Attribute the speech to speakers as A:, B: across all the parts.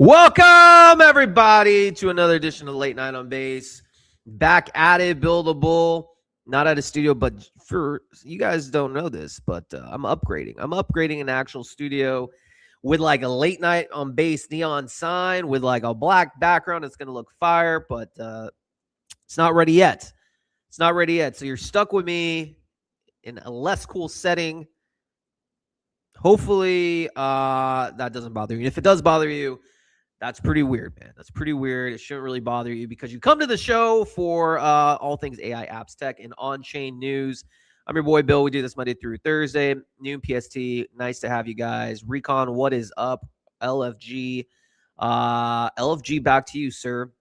A: Welcome, everybody, to another edition of Late Night on Base. Back at it, buildable. Not at a studio, but for you guys don't know this, but I'm upgrading. I'm upgrading an actual studio with like a Late Night on Base neon sign with like a black background. It's going to look fire, but it's not ready yet. It's not ready yet. So you're stuck with me in a less cool setting. Hopefully that doesn't bother you. If it does bother you, that's pretty weird, man. That's pretty weird. It shouldn't really bother you because you come to the show for all things AI, apps, tech, and on-chain news. I'm your boy, Bill. We do this Monday through Thursday, noon PST. Nice to have you guys. Recon, what is up? LFG. LFG, back to you, sir.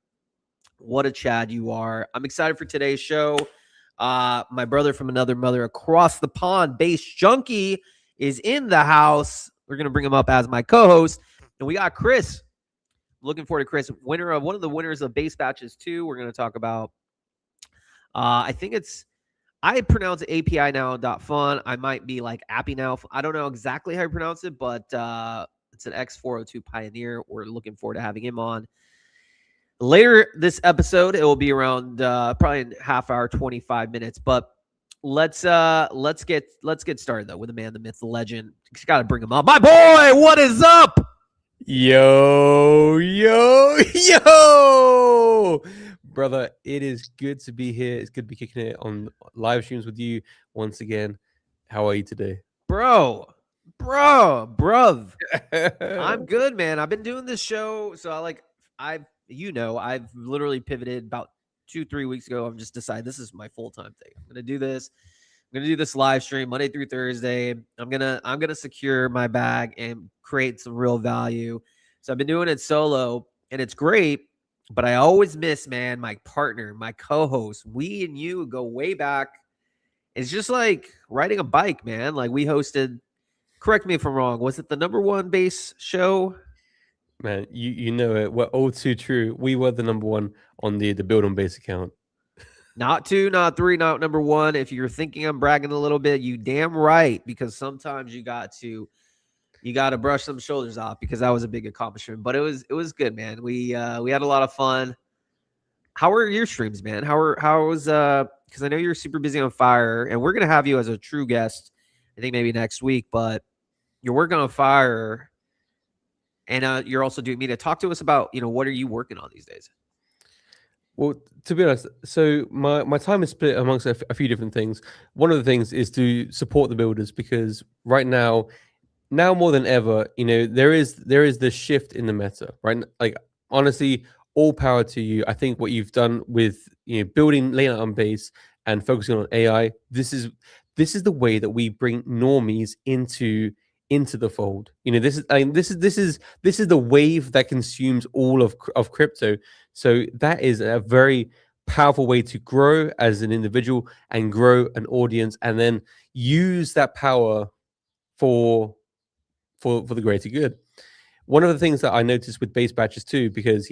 A: What a Chad you are. I'm excited for today's show. My brother from another mother across the pond, Base Junkie, is in the house. We're going to bring him up as my co-host. And we got Chris. Looking forward to Chris, winner of one of the winners of Base Batches 2. We're going to talk about, I pronounce it Apeinnow.fun. I might be like Apeinnow. I don't know exactly how you pronounce it, but it's an X402 Pioneer. We're looking forward to having him on. Later this episode, it will be around probably in half hour, 25 minutes. But let's get started though with the man, the myth, the legend. Just got to bring him up. My boy, what is up?
B: Yo, brother, it is good to be here. It's good to be kicking it on live streams with you once again. How are you today?
A: Bruv. I'm good, man. I've been doing this show. So I've literally pivoted about 2-3 weeks ago. I've just decided this is my full-time thing. I'm going to do this. I'm going to do this live stream Monday through Thursday. I'm going to secure my bag and create some real value. So I've been doing it solo and it's great, but I always miss, man, my partner, my co-host. We and you go way back. It's just like riding a bike, man. Like we hosted, correct me if I'm wrong, was it the number one base show?
B: Man, you know it. We're all too true. We were the number one on the Build on Base account.
A: Not 2, not 3, not number 1. If you're thinking I'm bragging a little bit, you damn right, because sometimes you got to brush some shoulders off because that was a big accomplishment. But it was good, man. We had a lot of fun. How are your streams, man? Because I know you're super busy on fire, and we're gonna have you as a true guest, I think maybe next week. But you're working on fire, and you're also doing media. Talk to us about what are you working on these days?
B: Well, to be honest, so my time is split amongst a few different things. One of the things is to support the builders because right now more than ever, there is this shift in the meta, right? Like honestly, all power to you. I think what you've done with building Late Night on Base and focusing on AI, this is the way that we bring normies into the fold. This is the wave that consumes all of crypto. So that is a very powerful way to grow as an individual and grow an audience, and then use that power for the greater good. One of the things that I noticed with Base Batches too, because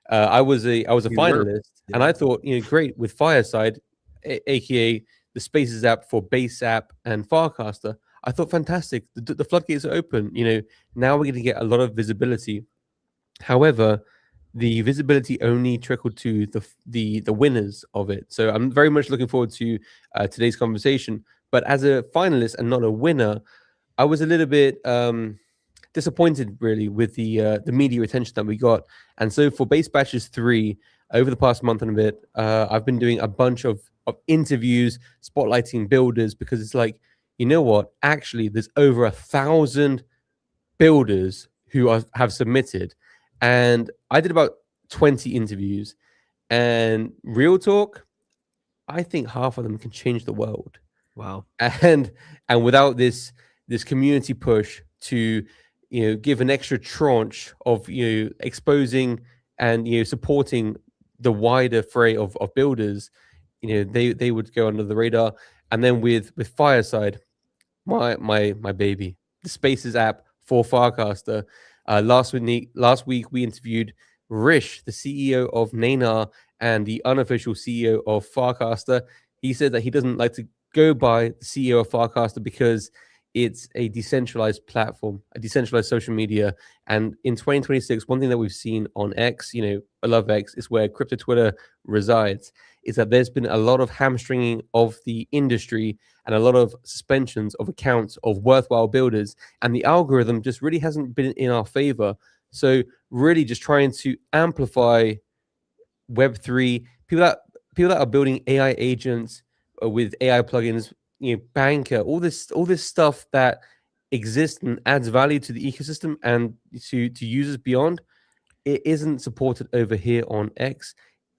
B: I was a finalist, and I thought great with Fireside, aka the Spaces app for Base app and Farcaster. I thought fantastic. The floodgates are open. Now we're going to get a lot of visibility. However, the visibility only trickled to the winners of it. So I'm very much looking forward to today's conversation. But as a finalist and not a winner, I was a little bit disappointed, really, with the media attention that we got. And so for Base Batches 3, over the past month and a bit, I've been doing a bunch of interviews, spotlighting builders, because it's like, you know what? Actually, there's over 1,000 builders who have submitted. And I did about 20 interviews. And real talk, I think half of them can change the world.
A: Wow.
B: And without this community push to give an extra tranche of exposing and supporting the wider fray of builders, they would go under the radar. And then with Fireside, my baby, the Spaces app for Farcaster. Last week we interviewed Rish, the CEO of Naynar and the unofficial CEO of Farcaster. He said that he doesn't like to go by the CEO of Farcaster because it's a decentralized platform, a decentralized social media. And in 2026, one thing that we've seen on X, I love X, is where crypto Twitter resides, is that there's been a lot of hamstringing of the industry and a lot of suspensions of accounts of worthwhile builders. And the algorithm just really hasn't been in our favor. So really just trying to amplify Web3, people that are building AI agents with AI plugins, banker, all this stuff that exists and adds value to the ecosystem and to users beyond. It isn't supported over here on X,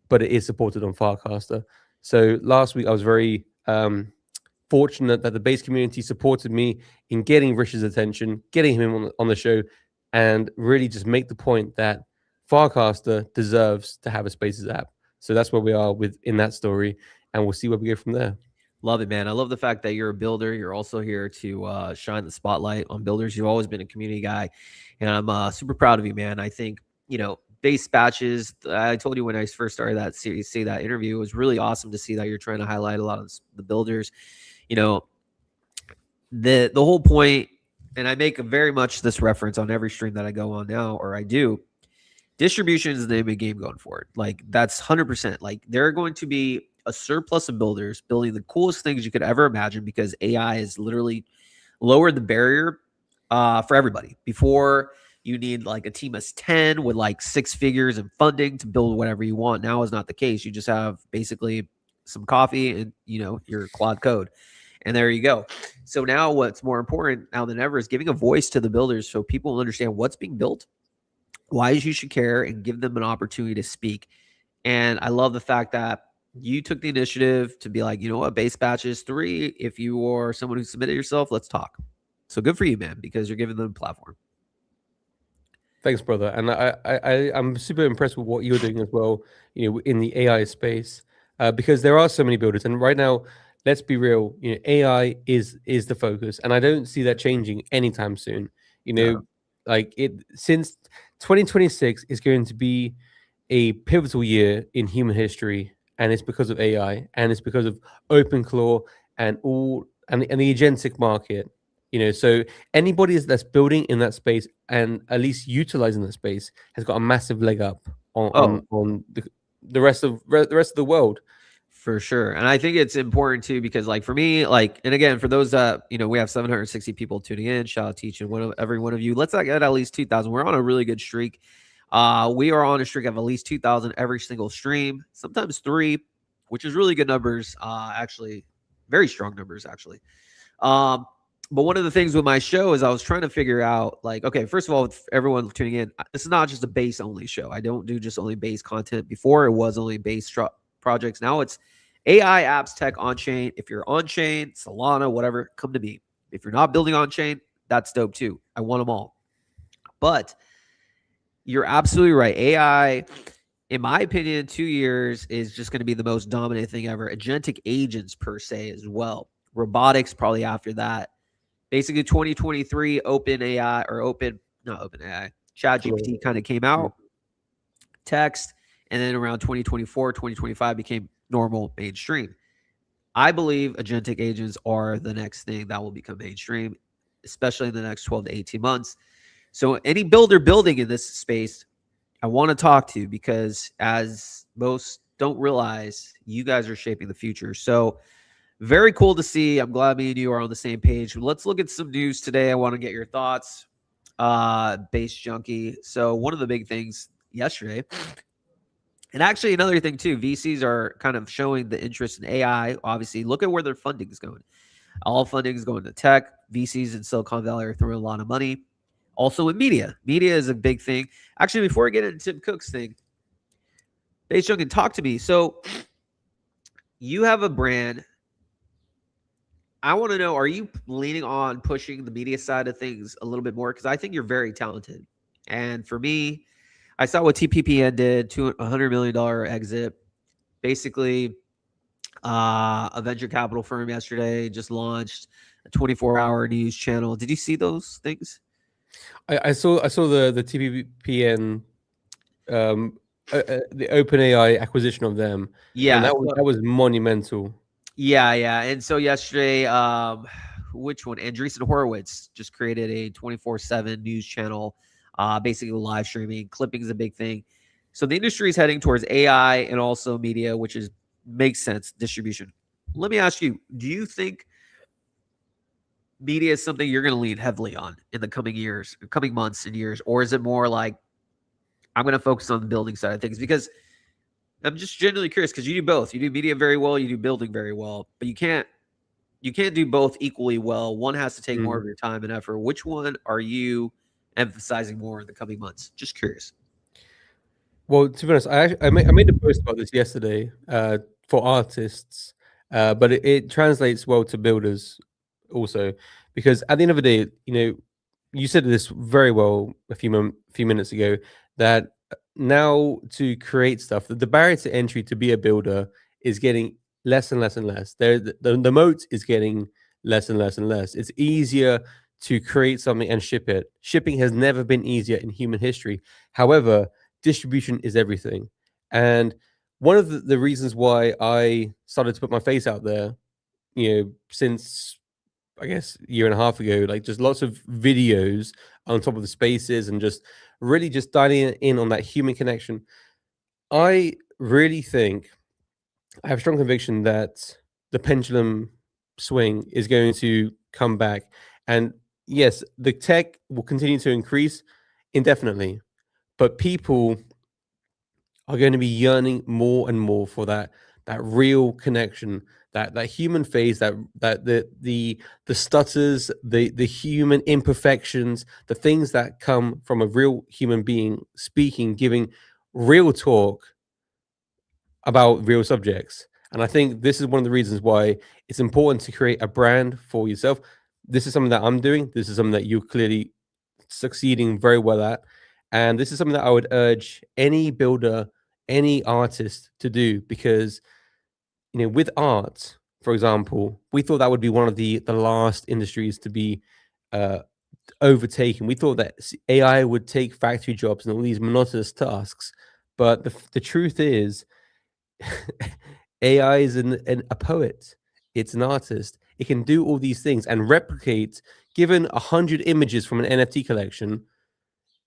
B: but it is supported on Farcaster. So last week I was very fortunate that the base community supported me in getting Rich's attention, getting him on the show, and really just make the point that Farcaster deserves to have a Spaces app. So that's where we are in that story, and we'll see where we go from there.
A: Love it, man. I love the fact that you're a builder. You're also here to shine the spotlight on builders. You've always been a community guy, and I'm super proud of you, man. I think base batches. I told you when I first started that series, see that interview, it was really awesome to see that you're trying to highlight a lot of the builders. The whole point, and I make very much this reference on every stream that I go on now, or I do. Distribution is the name of the game going forward. Like that's 100%. Like there are going to be a surplus of builders building the coolest things you could ever imagine because AI has literally lowered the barrier for everybody. Before you need like a team of 10 with like 6 figures and funding to build whatever you want. Now is not the case. You just have basically some coffee and your Claude code. And there you go. So now what's more important now than ever is giving a voice to the builders so people understand what's being built, why you should care, and give them an opportunity to speak. And I love the fact that you took the initiative to be like, you know what, base batches 3, if you are someone who submitted yourself, let's talk. So good for you, man, because you're giving them a platform.
B: Thanks, brother. And I'm super impressed with what you're doing as well, in the AI space, because there are so many builders. And right now, let's be real, AI is the focus, and I don't see that changing anytime soon. Since 2026 is going to be a pivotal year in human history, and it's because of AI, and it's because of OpenClaw and the agentic market. So anybody that's building in that space and at least utilizing that space has got a massive leg up on the rest of the world.
A: For sure. And I think it's important too, because like for me, and again, for those that, we have 760 people tuning in, shout out to each and every one of you. Let's get at least 2,000. We're on a really good streak. We are on a streak of at least 2,000 every single stream, sometimes 3, which is really good numbers. Actually, very strong numbers, actually. But one of the things with my show is I was trying to figure out, okay, first of all, with everyone tuning in, this is not just a base only show. I don't do just only base content. Before it was only base projects. Now it's AI, apps, tech, on chain. If you're on chain, Solana, whatever, come to me. If you're not building on chain, that's dope too. I want them all. But you're absolutely right. AI, in my opinion, 2 years is just going to be the most dominant thing ever. Agentic agents per se as well. Robotics probably after that. Basically 2023 ChatGPT kind of came out. Text. And then around 2024, 2025 became normal mainstream. I believe agentic agents are the next thing that will become mainstream, especially in the next 12 to 18 months. So any builder building in this space, I want to talk to, because as most don't realize, you guys are shaping the future. So very cool to see. I'm glad me and you are on the same page. Let's look at some news today. I want to get your thoughts, Base Junkie. So one of the big things yesterday, and actually another thing too, VCs are kind of showing the interest in AI. Obviously, look at where their funding is going. All funding is going to tech. VCs in Silicon Valley are throwing a lot of money. Also in media. Media is a big thing. Actually, before I get into Tim Cook's thing, Base Junkie, talk to me. So you have a brand. I want to know, are you leaning on pushing the media side of things a little bit more? Because I think you're very talented. And for me, I saw what TPPN did, $100 million exit. Basically, a venture capital firm yesterday just launched a 24-hour news channel. Did you see those things?
B: I saw the TPPN, the OpenAI acquisition of them.
A: Yeah,
B: and that was monumental.
A: Yeah. And so yesterday, which one? Andreessen Horowitz just created a 24/7 news channel, basically live streaming. Clipping is a big thing. So the industry is heading towards AI and also media, which is makes sense. Distribution. Let me ask you: do you think media is something you're going to lean heavily on in the coming years, coming months and years, or is it more like I'm going to focus on the building side of things? Because I'm just genuinely curious because you do both. You do media very well, you do building very well, but you can't do both equally well. One has to take more of
B: Mm.
A: your time and effort. Which one are you emphasizing more in the coming months? Just curious.
B: Well, to be honest, I made a post about this yesterday for artists, but it translates well to builders also, because at the end of the day, you said this very well a few minutes ago, that now to create stuff, the barrier to entry to be a builder is getting less and less and less. The moat is getting less and less and less. It's easier to create something and ship it. Shipping has never been easier in human history. However, distribution is everything. And one of the reasons why I started to put my face out there, since I guess a year and a half ago, like just lots of videos on top of the spaces and just really just dialing in on that human connection. I really think I have strong conviction that the pendulum swing is going to come back. And yes, the tech will continue to increase indefinitely, but people are going to be yearning more and more for that real connection, that human phase, that the stutters, the human imperfections, the things that come from a real human being speaking, giving real talk about real subjects. And I think this is one of the reasons why it's important to create a brand for yourself. This is something that I'm doing. This is something that you're clearly succeeding very well at. And this is something that I would urge any builder, any artist to do, because with art, for example, we thought that would be one of the last industries to be uh, overtaken. We thought that AI would take factory jobs and all these monotonous tasks. But the truth is, AI is a poet. It's an artist. It can do all these things and replicate. Given 100 images from an NFT collection,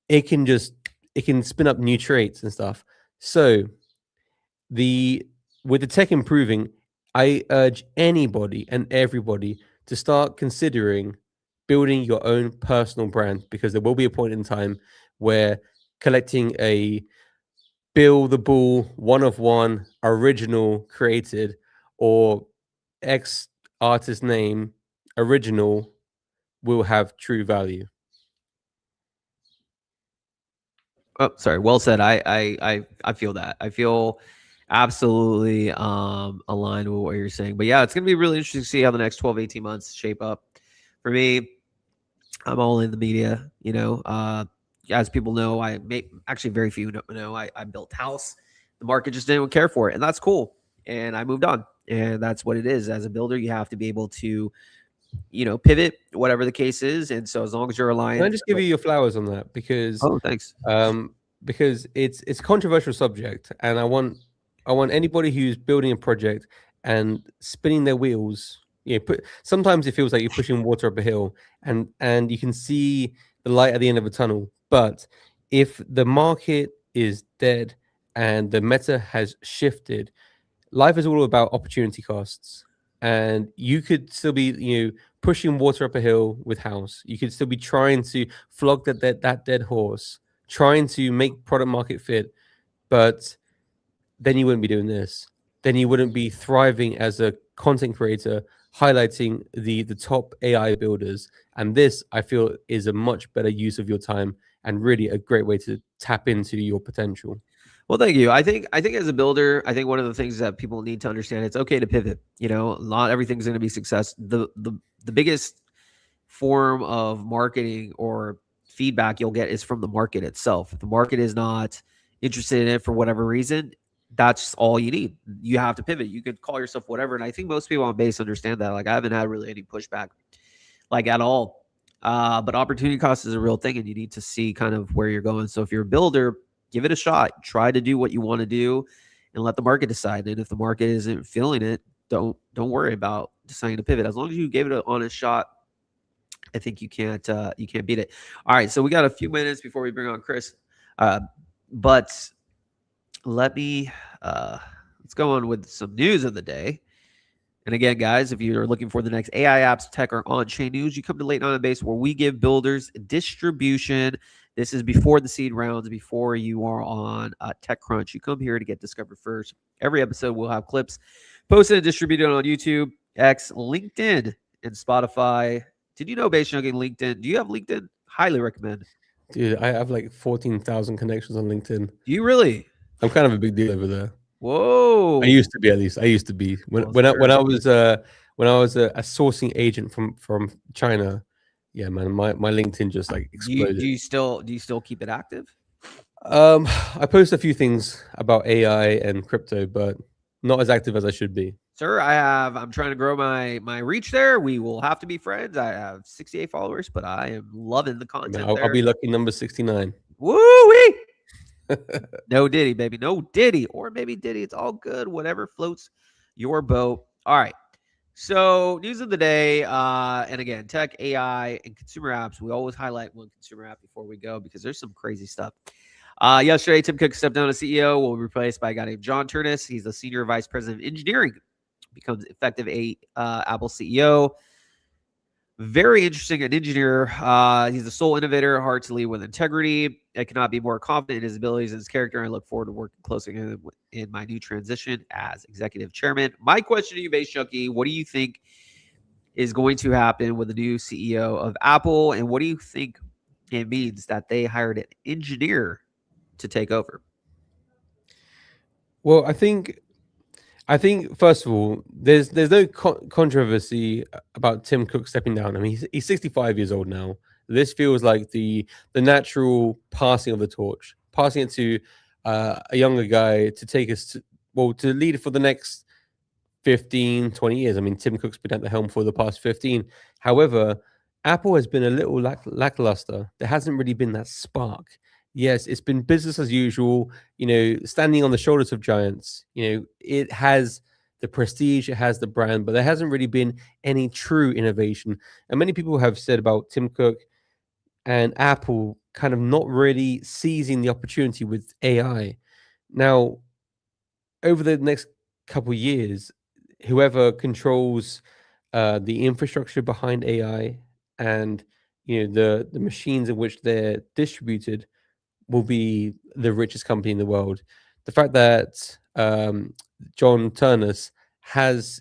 B: it can spin up new traits and stuff. So the with the tech improving, I urge anybody and everybody to start considering building your own personal brand, because there will be a point in time where collecting a Bill the Bull one of one original created, or X artist name original, will have true value.
A: Oh, sorry. Well said. I feel that. I feel absolutely aligned with what you're saying. But yeah, it's gonna be really interesting to see how the next 12, 18 months shape up. For me, I'm all in the media, as people know, actually very few know I built house. The market just didn't care for it, and that's cool. And I moved on. And that's what it is. As a builder, you have to be able to, pivot, whatever the case is. And so as long as you're
B: Can I
A: aligned,
B: just give you your flowers on that? Because
A: oh, thanks.
B: um, it's a controversial subject, and I want anybody who's building a project and spinning their wheels. Sometimes it feels like you're pushing water up a hill, and you can see the light at the end of a tunnel. But if the market is dead and the meta has shifted, life is all about opportunity costs. And you could still be, pushing water up a hill with house. You could still be trying to flog that dead horse, trying to make product market fit, but then you wouldn't be doing this. Then you wouldn't be thriving as a content creator, highlighting the top AI builders. And this, I feel, is a much better use of your time and really a great way to tap into your potential.
A: Well, thank you. I think as a builder, I think one of the things that people need to understand, it's okay to pivot. Not everything's going to be success. The biggest form of marketing or feedback you'll get is from the market itself. If the market is not interested in it for whatever reason, that's all you need. You have to pivot. You could call yourself whatever. And I think most people on base understand that. Like, I haven't had really any pushback, like, at all. But opportunity cost is a real thing, and you need to see kind of where you're going. So if you're a builder, give it a shot. Try to do what you want to do, and let the market decide. And if the market isn't feeling it, don't worry about deciding to pivot. As long as you gave it an honest shot, I think you can't beat it. All right, so we got a few minutes before we bring on Chris, uh, but let me let's go on with some news of the day. And again, guys, if you're looking for the next AI apps, tech, or on-chain news, you come to Late on Base, where we give builders distribution. This is before the seed rounds, before you are on TechCrunch. You come here to get discovered first. Every episode will have clips posted and distributed on YouTube, X, LinkedIn, and Spotify. Did you know, Base Junkie, LinkedIn? Do you have LinkedIn? Highly recommend.
B: Dude, I have like 14,000 connections on LinkedIn.
A: Do you really?
B: I'm kind of a big deal over there.
A: Whoa.
B: I used to be, at least. I used to be
A: Well,
B: when
A: sir.
B: I was a sourcing agent from China. Yeah, man, my LinkedIn just like exploded.
A: Do you still keep it active?
B: I post a few things about AI and crypto, but not as active as I should be.
A: Sir, I'm trying to grow my reach there. We will have to be friends. I have 68 followers, but I am loving the
B: I mean,
A: content
B: I'll
A: there.
B: be lucky number 69.
A: Woo-wee! No Diddy, baby. No Diddy. Or maybe Diddy. It's all good. Whatever floats your boat. All right. So, news of the day, and again, tech, AI, and consumer apps. We always highlight one consumer app before we go because there's some crazy stuff. Yesterday, Tim Cook stepped down as CEO, will be replaced by a guy named John Turnus. He's the senior vice president of engineering, becomes effective Apple CEO. Very interesting, an engineer. He's the sole innovator, hard to lead with integrity. I cannot be more confident in his abilities and his character. I look forward to working closely with him in my new transition as executive chairman. My question to you, Base Chucky, what do you think is going to happen with the new CEO of Apple? And what do you think it means that they hired an engineer to take over?
B: Well, I think first of all, there's no controversy about Tim Cook stepping down. I mean, he's 65 years old now. This feels like the natural passing of the torch, passing it to a younger guy to take us to lead for the next 15, 20 years. I mean, Tim Cook's been at the helm for the past 15. However, Apple has been a little lackluster. There hasn't really been that spark. Yes, it's been business as usual, standing on the shoulders of giants. It has the prestige, it has the brand, but there hasn't really been any true innovation. And many people have said about Tim Cook and Apple kind of not really seizing the opportunity with AI. Now, over the next couple years, whoever controls the infrastructure behind AI and the machines in which they're distributed will be the richest company in the world. The fact that John Turnus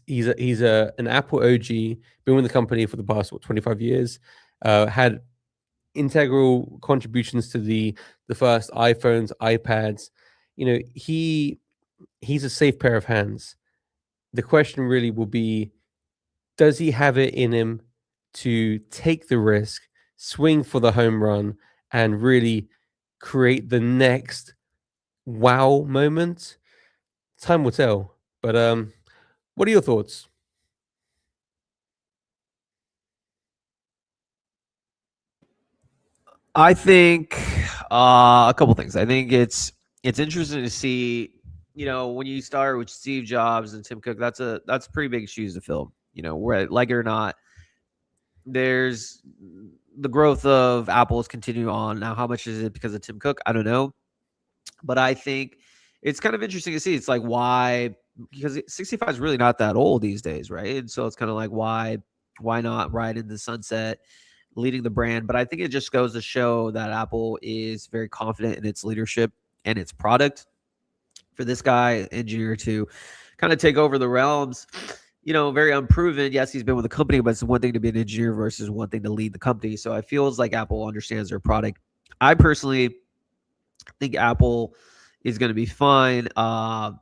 B: he's an Apple OG, been with the company for the past 25 years, had integral contributions to the first iPhones, iPads. He's a safe pair of hands. The question really will be, does he have it in him to take the risk, swing for the home run, and really create the next wow moment? Time will tell. But what are your thoughts?
A: I think a couple things. I think it's interesting to see, when you start with Steve Jobs and Tim Cook, that's pretty big shoes to fill. Where like it or not, there's the growth of Apple is continuing on. Now, how much is it because of Tim Cook? I don't know, but I think it's kind of interesting to see. It's like why, because 65 is really not that old these days, right? And so it's kind of like why not ride in the sunset, leading the brand? But I think it just goes to show that Apple is very confident in its leadership and its product. For this guy, engineer, to kind of take over the realms, very unproven. Yes, he's been with the company, but it's one thing to be an engineer versus one thing to lead the company. So I feels like Apple understands their product. I personally think Apple is going to be fine.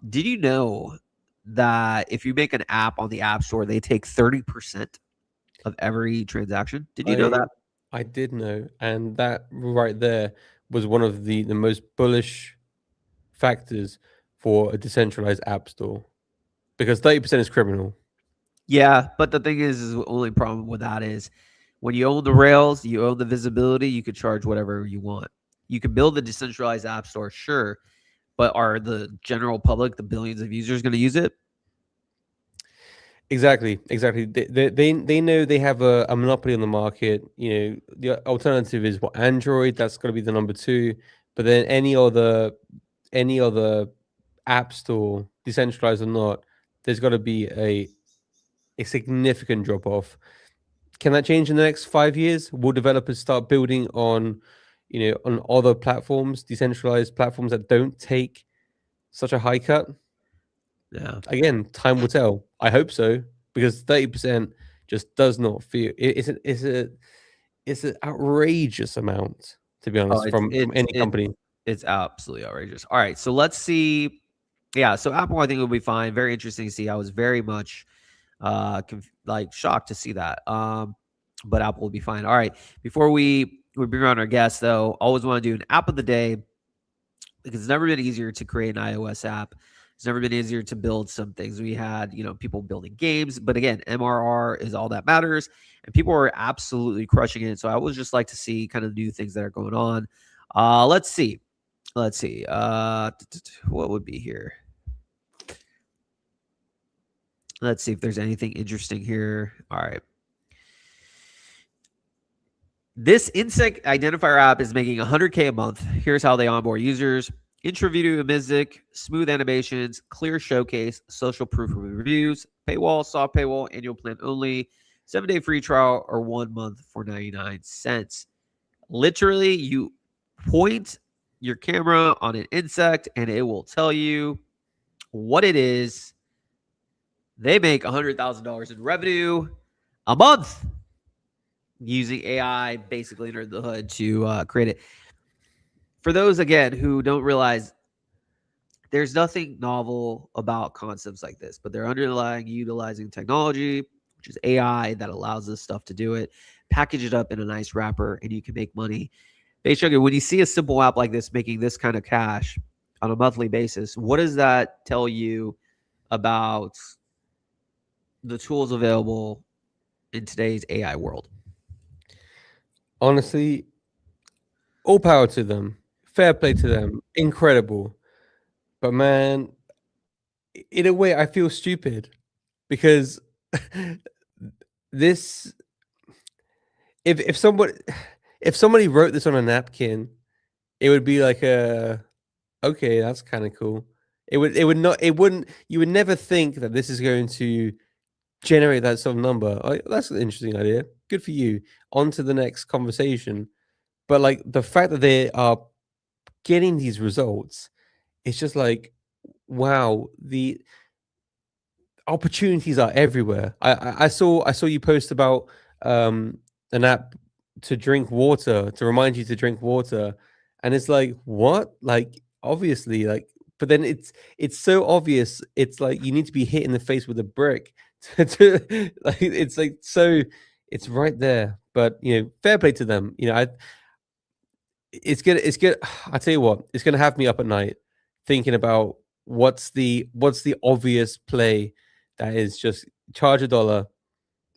A: Did you know that if you make an app on the App Store, they take 30% of every transaction? Did you know
B: I
A: that?
B: I did know, and that right there was one of the most bullish factors for a decentralized app store, because 30% is criminal.
A: Yeah, but the thing is the only problem with that is when you own the rails, you own the visibility, you could charge whatever you want. You can build a decentralized app store, sure, but are the general public, the billions of users, going to use it?
B: Exactly, exactly. They know they have a monopoly on the market. You know, the alternative is what Android. That's got to be the number two. But then any other app store, decentralized or not, there's got to be a significant drop off. Can that change in the next 5 years? Will developers start building on, on other platforms, decentralized platforms that don't take such a high cut?
A: Yeah.
B: Again, time will tell. I hope so, because 30% just does not feel it's an outrageous amount, to be
A: Oh,
B: honest, from any company.
A: it's absolutely outrageous. All right, so let's see. Yeah, so Apple, I think will be fine. Very interesting to see. I was very much like shocked to see that. But Apple will be fine. All right, before we bring on our guests, though, always want to do an app of the day because it's never been easier to create an iOS app. It's never been easier to build some things. We had, people building games, but again, MRR is all that matters, and people are absolutely crushing it. So I would just like to see kind of new things that are going on. Let's see. Let's see. What would be here? Let's see if there's anything interesting here. All right. This insect identifier app is making 100K a month. Here's how they onboard users: intro video music, smooth animations, clear showcase, social proof of reviews, paywall, soft paywall, annual plan only, 7-day free trial, or 1 month for 99 cents. Literally, you point your camera on an insect and it will tell you what it is. They make $100,000 in revenue a month using AI basically under the hood to create it. For those, again, who don't realize, there's nothing novel about concepts like this, but they're underlying utilizing technology, which is AI, that allows this stuff to do it. Package it up in a nice wrapper, and you can make money. Basically, when you see a simple app like this making this kind of cash on a monthly basis, what does that tell you about the tools available in today's AI world?
B: Honestly, all power to them. Fair play to them. Incredible. But man, in a way, I feel stupid because this if if somebody wrote this on a napkin, it would be like a okay, that's kind of cool. It would not it wouldn't you would never think that this is going to generate that sort of number. That's an interesting idea. Good for you. On to the next conversation. But like the fact that they are getting these results, it's just like wow, the opportunities are everywhere. I saw you post about an app to drink water to remind you to drink water, and it's like what? Like obviously, like, but then it's so obvious. It's like you need to be hit in the face with a brick to like it's like so it's right there. But fair play to them. It's good. I tell you what, it's gonna have me up at night thinking about what's the obvious play that is just charge $1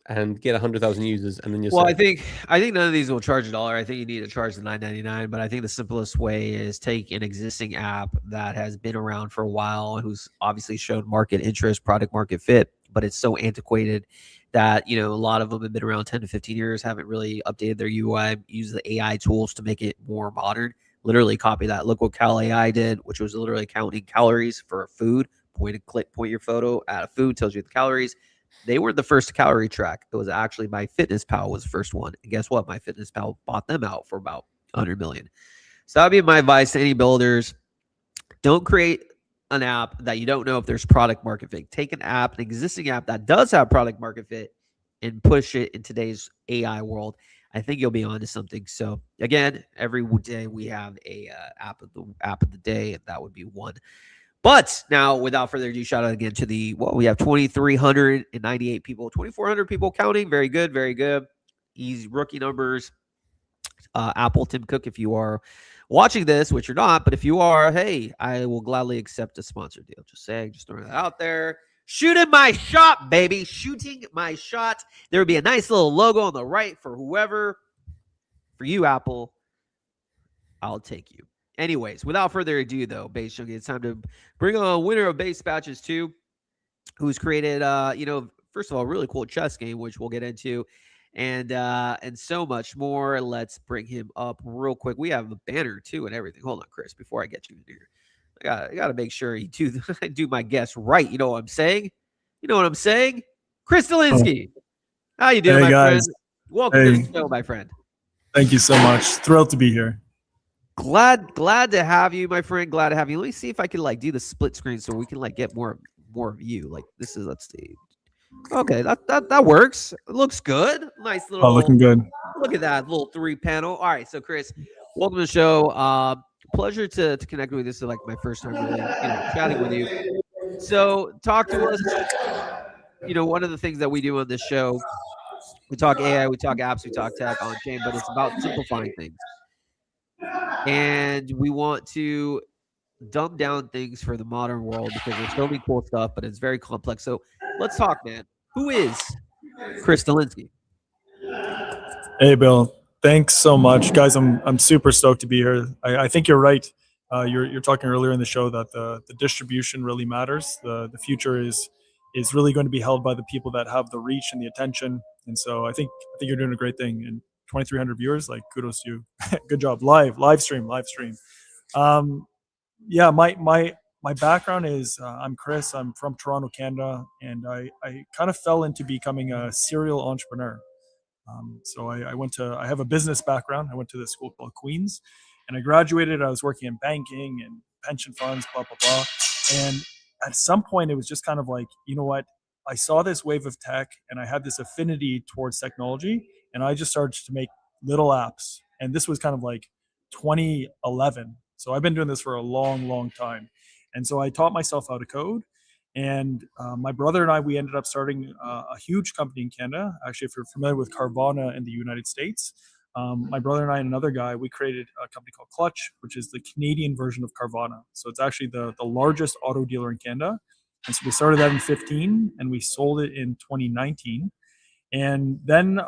B: and get 100,000 users, and then you're
A: Well, I
B: set.
A: think I think none of these will charge a dollar. I think you need to charge the $9.99. But I think the simplest way is take an existing app that has been around for a while, who's obviously shown market interest, product market fit, but it's so antiquated that a lot of them have been around 10 to 15 years, haven't really updated their UI, use the AI tools to make it more modern. Literally copy that. Look what Cal AI did, which was literally counting calories for food. Point and click, point your photo at a food, tells you the calories. They weren't the first to calorie track. It was actually MyFitnessPal was the first one. And guess what? MyFitnessPal bought them out for about 100 million. So that'd be my advice to any builders. Don't create an app that you don't know if there's product market fit. Take an app, an existing app that does have product market fit, and push it in today's AI world. I think you'll be onto something. So again, every day we have a app of the day, and that would be one. But now, without further ado, shout out again to we have 2,398 people, 2,400 people counting. Very good, very good. Easy rookie numbers. Apple, Tim Cook, if you are watching this, which you're not, but if you are, hey, I will gladly accept a sponsor deal. Just saying, just throwing that out there. Shooting my shot, baby. Shooting my shot. There would be a nice little logo on the right for whoever. For you, Apple, I'll take you. Anyways, without further ado, though, Base Junkie, it's time to bring on winner of Base Batches 2, who's created, first of all, really cool chess game, which we'll get into, and so much more. Let's bring him up real quick. We have a banner too and everything. Hold on, Chris, before I get you in here. I gotta make sure you do I do my guess right. You know what I'm saying? You know what I'm saying? Chris
C: Oh,
A: Delinsky. How you doing,
C: hey
A: my
C: guys.
A: friend? Welcome to the
C: Hey,
A: show, my friend.
C: thank you so much. Thrilled to be here.
A: Glad to have you, my friend. Glad to have you. Let me see if I can like do the split screen so we can like get more of you. Like this is let's see. Okay, that works. It looks good. Nice
C: Oh, looking
A: little
C: good.
A: look at that little three panel. All right, so Chris, welcome to the show. Pleasure to connect with you. This is like my first time really, chatting with you. So talk to us. One of the things that we do on this show, we talk AI, we talk apps, we talk tech on chain, but it's about simplifying things. And we want to dumb down things for the modern world because there's so many cool stuff, but it's very complex. So let's talk, man. Who is Chris Delinsky?
C: Hey, Bill. Thanks so much, guys. I'm super stoked to be here. I think you're right. You're talking earlier in the show that the distribution really matters. The future is really going to be held by the people that have the reach and the attention. And so I think you're doing a great thing. And 2,300 viewers, like kudos to you. Good job. Live stream. Um, yeah, my background is I'm Chris. I'm from Toronto, Canada, and I kind of fell into becoming a serial entrepreneur. So I have a business background. I went to the school called Queens, and I graduated. I was working in banking and pension funds, blah blah blah. And at some point, it was just kind of like, you know what? I saw this wave of tech, and I had this affinity towards technology, and I just started to make little apps. And this was kind of like 2011. So I've been doing this for a long, long time. And so I taught myself how to code. And my brother and I, we ended up starting a huge company in Canada. Actually, if you're familiar with Carvana in the United States, my brother and I and another guy, we created a company called Clutch, which is the Canadian version of Carvana. So it's actually the largest auto dealer in Canada. And so we started that in 15 and we sold it in 2019. And then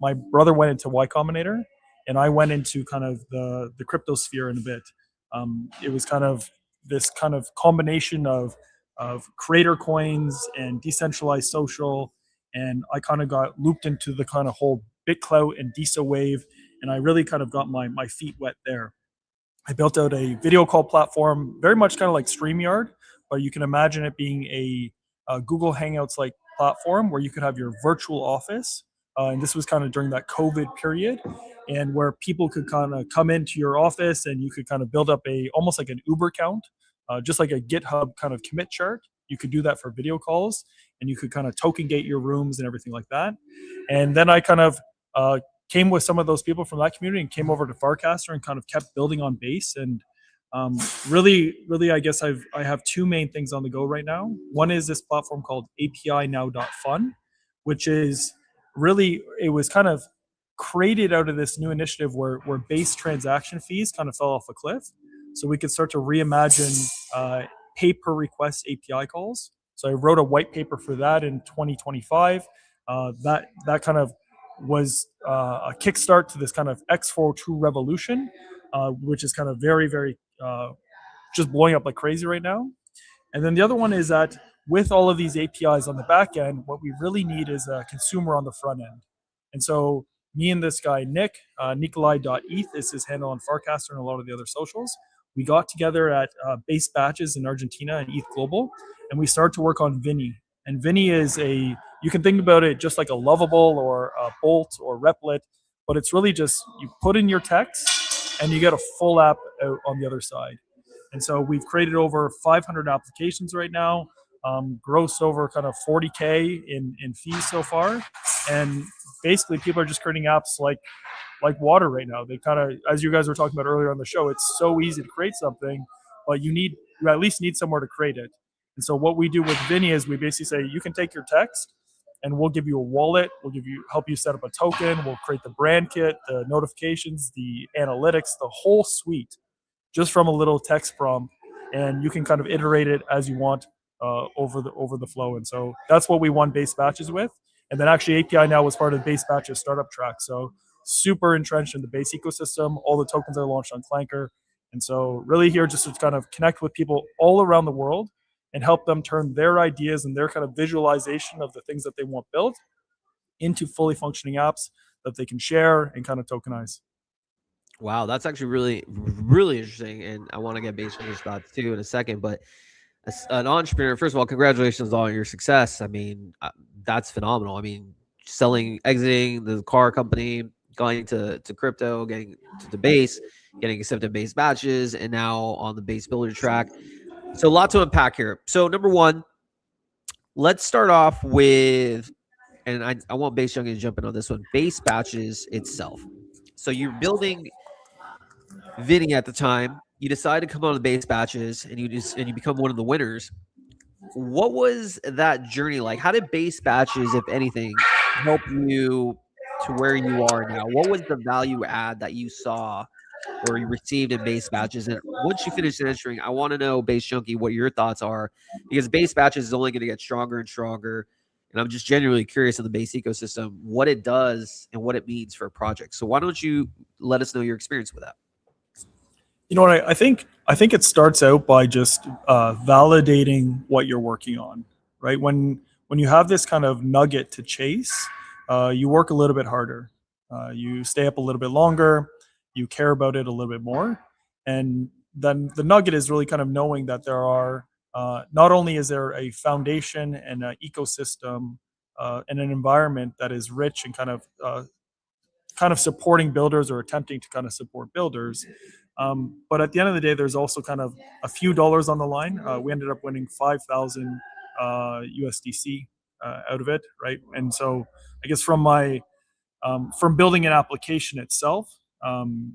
C: my brother went into Y Combinator and I went into kind of the crypto sphere in a bit. It was kind of this kind of combination of creator coins and decentralized social. And I kind of got looped into the kind of whole BitClout and DeSo wave. And I really kind of got my feet wet there. I built out a video call platform, very much kind of like StreamYard, but you can imagine it being a Google Hangouts like platform where you could have your virtual office. And this was kind of during that COVID period, and where people could kind of come into your office and you could kind of build up almost like an Uber account, just like a GitHub kind of commit chart. You could do that for video calls, and you could kind of token gate your rooms and everything like that. And then I kind of came with some of those people from that community and came over to Farcaster and kind of kept building on base. And really, I guess I have two main things on the go right now. One is this platform called Apeinnow.fun, which is really, it was kind of created out of this new initiative where base transaction fees kind of fell off a cliff. So we could start to reimagine pay per request API calls. So I wrote a white paper for that in 2025. That kind of was a kickstart to this kind of X402 revolution, which is kind of very just blowing up like crazy right now. And then the other one is that with all of these APIs on the back end, what we really need is a consumer on the front end. And so me and this guy, Nikolai.eth is his handle on Farcaster and a lot of the other socials. We got together at Base Batches in Argentina and ETH Global, and we started to work on Vinny. And Vinny is you can think about it just like a Lovable or a Bolt or Replit, but it's really just you put in your text and you get a full app out on the other side. And so we've created over 500 applications right now, grossed over kind of 40K in fees so far. And basically people are just creating apps like water right now. They kind of, as you guys were talking about earlier on the show, it's so easy to create something, but you at least need somewhere to create it. And so what we do with Vinny is we basically say, you can take your text and we'll give you a wallet. We'll help you set up a token. We'll create the brand kit, the notifications, the analytics, the whole suite, just from a little text prompt. And you can kind of iterate it as you want over the flow. And so that's what we won Base Batches with. And then actually Apeinnow was part of Base Batches startup track. So super entrenched in the Base ecosystem. All the tokens are launched on Clanker. And so really here just to kind of connect with people all around the world and help them turn their ideas and their kind of visualization of the things that they want built into fully functioning apps that they can share and kind of tokenize.
A: Wow, that's actually really, really interesting, and I want to get based on your thoughts too in a second. But as an entrepreneur, first of all, congratulations on your success. I mean, that's phenomenal. I mean, exiting the car company, going to crypto, getting to the base, getting accepted base batches, and now on the base builder track. So a lot to unpack here. So number one, let's start off with, and I want Base Young to jump in on this one, base batches itself. So you're building Vinny at the time. You decide to come on the base batches, and you become one of the winners. What was that journey like? How did base batches, if anything, help you to where you are now? What was the value add that you saw or you received in base batches? And once you finish answering, I want to know, Base Junkie, what your thoughts are, because base batches is only going to get stronger and stronger. And I'm just genuinely curious of the base ecosystem, what it does and what it means for a project. So why don't you let us know your experience with that?
C: You know what? I think it starts out by just validating what you're working on, right? When you have this kind of nugget to chase, you work a little bit harder. You stay up a little bit longer. You care about it a little bit more, and then the nugget is really kind of knowing that there are not only is there a foundation and an ecosystem and an environment that is rich and kind of supporting builders or attempting to kind of support builders. But at the end of the day, there's also kind of a few dollars on the line. We ended up winning 5,000 USDC out of it, right? And so I guess from building an application itself,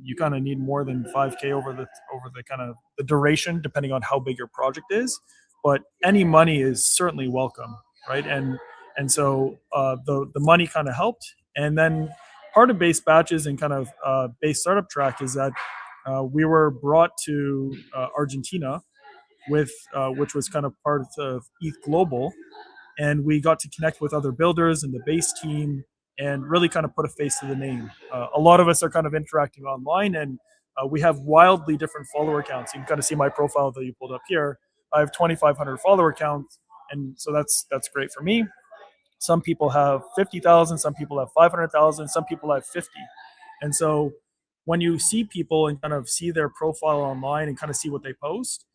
C: you kind of need more than 5K over the kind of the duration, depending on how big your project is. But any money is certainly welcome, right? And so the money kind of helped, and then part of base batches and kind of base startup track is that we were brought to Argentina which was kind of part of ETH Global, and we got to connect with other builders and the base team and really kind of put a face to the name. A lot of us are kind of interacting online, and we have wildly different follower counts. You can kind of see my profile that you pulled up here. I have 2,500 follower counts, and so that's great for me. Some people have 50,000, some people have 500,000, some people have 50. And so when you see people and kind of see their profile online and kind of see what they post,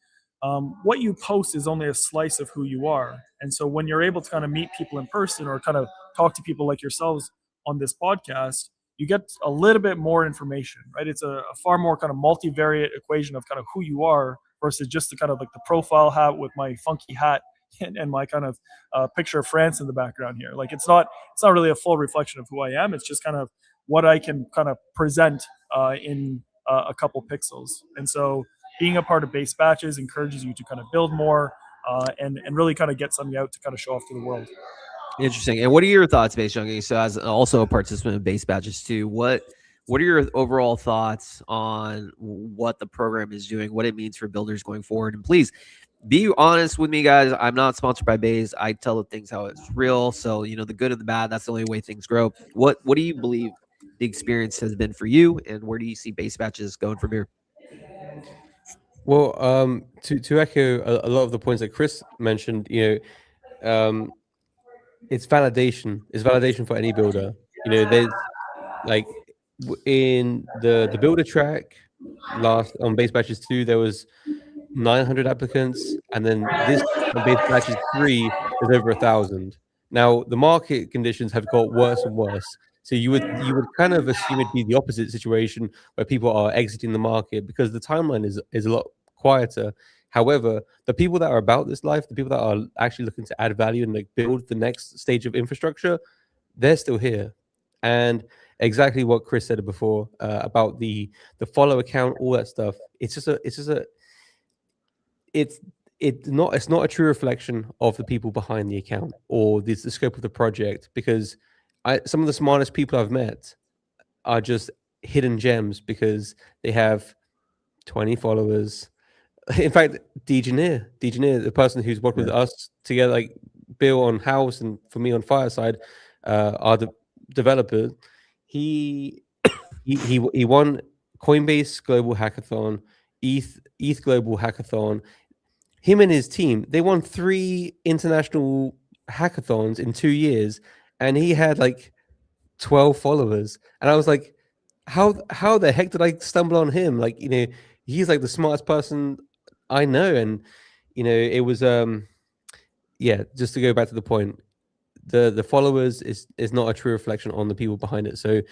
C: what you post is only a slice of who you are. And so when you're able to kind of meet people in person or kind of talk to people like yourselves on this podcast, you get a little bit more information, right? It's a far more kind of multivariate equation of kind of who you are versus just the kind of like the profile hat with my funky hat and my kind of picture of France in the background here. Like it's not really a full reflection of who I am. It's just kind of what I can kind of present in a couple pixels. And so being a part of base batches encourages you to kind of build more and really kind of get something out to kind of show off to the world.
A: Interesting. And what are your thoughts, Base Junkie? So as also a participant in base batches too, what are your overall thoughts on what the program is doing, what it means for builders going forward? And please be honest with me, guys. I'm not sponsored by Base. I tell the things how it's real. So, the good and the bad, that's the only way things grow. What do you believe the experience has been for you, and where do you see base batches going from here?
B: Well, to echo a lot of the points that Chris mentioned, it's validation. It's validation for any builder. There's like in the builder track last on base batches 2, there was 900 applicants, and then this on base batches 3 there's over 1,000. Now the market conditions have got worse and worse, so you would kind of assume it'd be the opposite situation where people are exiting the market because the timeline is a lot quieter. However, the people that are about this life, the people that are actually looking to add value and like build the next stage of infrastructure, they're still here. And exactly what Chris said before about the follow account, all that stuff. It's not a true reflection of the people behind the account or the scope of the project, because some of the smartest people I've met are just hidden gems because they have 20 followers. In fact, Dejaneer, the person who's worked with us together, like Bill on House and for me on Fireside, are the developer. He won Coinbase Global Hackathon, ETH Global Hackathon, him and his team, they won 3 international hackathons in 2 years, and he had like 12 followers. And I was like, how the heck did I stumble on him? Like, he's like the smartest person I know. And it was yeah, just to go back to the point, the followers is not a true reflection on the people behind it. So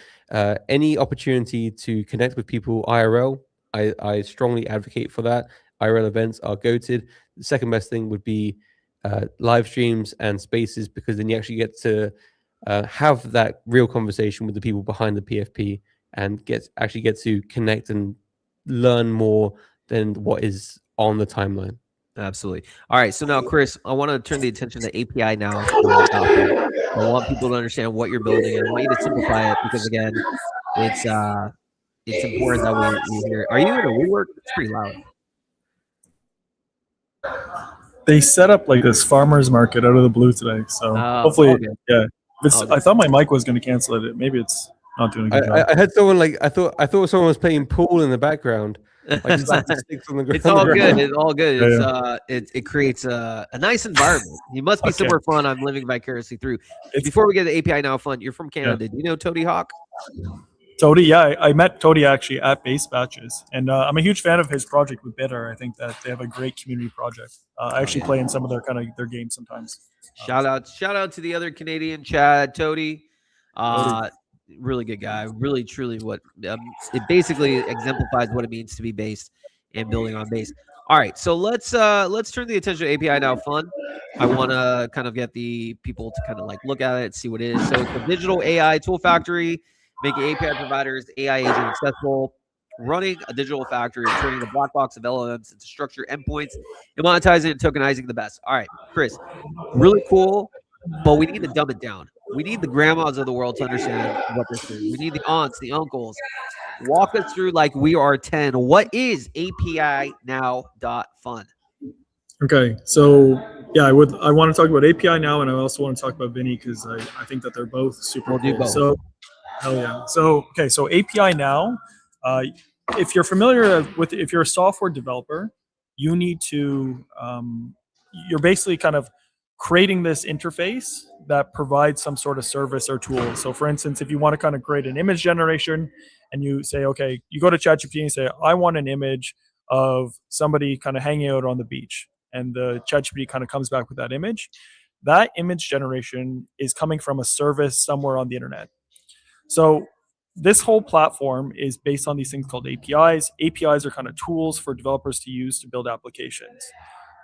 B: any opportunity to connect with people IRL, I strongly advocate for that. IRL events are goated. The second best thing would be live streams and spaces, because then you actually get to have that real conversation with the people behind the PFP and actually get to connect and learn more than what is on the timeline.
A: Absolutely. All right. So now, Chris, I want to turn the attention to API now. I want people to understand what you're building, and I want you to simplify it because, again, it's important that we hear it. Are you in a rework? It's pretty loud.
C: They set up like this farmer's market out of the blue today, so hopefully,
A: okay.
C: yeah. I thought my mic was going to cancel it. Maybe it's not doing a good job.
B: I had someone I thought someone was playing pool in the background. Like sticks on the ground.
A: It's all good. It's all good.
C: Yeah,
A: It creates a nice environment. You must be super fun. I'm living vicariously through. Before we get to the API Now Fund, you're from Canada. Yeah. Do you know Toady Hawk?
C: Toady, yeah, I met Toady actually at Base Batches, and I'm a huge fan of his project with Bitter. I think that they have a great community project. I actually play in some of their games sometimes.
A: Shout out to the other Canadian Chad Toady. Really good guy. Really, truly, what it basically exemplifies what it means to be based and building on base. All right, so let's turn the attention to API Now Fund. I want to kind of get the people to kind of like look at it, see what it is. So it's a digital AI tool factory, making API providers AI agent accessible, running a digital factory, and turning the black box of LLMs into structured endpoints, and monetizing and tokenizing the best. All right, Chris, really cool, but we need to dumb it down. We need the grandmas of the world to understand what this is. We need the aunts, the uncles. Walk us through like we are 10. What is API Now.Fund?
C: Okay, so yeah, I want to talk about API Now, and I also want to talk about Vinny because I think that they're both super cool. So, hell yeah. So okay, so API Now, if you're familiar with, if you're a software developer, you need to, you're basically kind of creating this interface that provides some sort of service or tool. So for instance, if you want to kind of create an image generation and you say, okay, you go to ChatGPT and say, I want an image of somebody kind of hanging out on the beach. And the ChatGPT kind of comes back with that image. That image generation is coming from a service somewhere on the internet. So this whole platform is based on these things called APIs. APIs are kind of tools for developers to use to build applications.